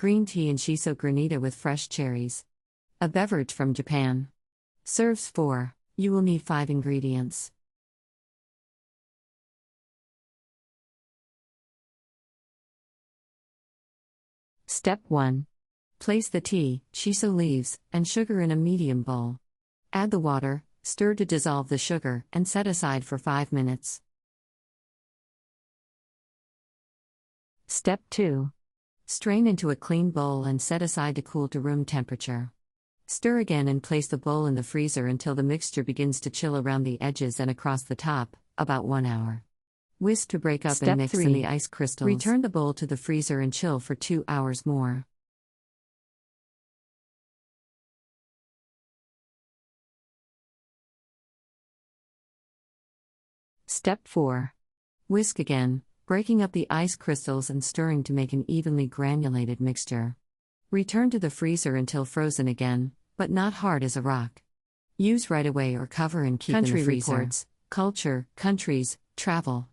Green Tea and Shiso Granita with fresh cherries. A beverage from Japan. Serves 4. You will need 5 ingredients. Step 1. Place the tea, shiso leaves, and sugar in a medium bowl. Add the water, stir to dissolve the sugar, and set aside for 5 minutes. Step 2. Strain into a clean bowl and set aside to cool to room temperature. Stir again and place the bowl in the freezer until the mixture begins to chill around the edges and across the top, about 1 hour. Whisk to break up and mix in the ice crystals. Return the bowl to the freezer and chill for 2 hours more. Step 4. Whisk again, breaking up the ice crystals and stirring to make an evenly granulated mixture. Return to the freezer until frozen again, but not hard as a rock. Use right away or cover and keep in the freezer. Culture, countries, travel.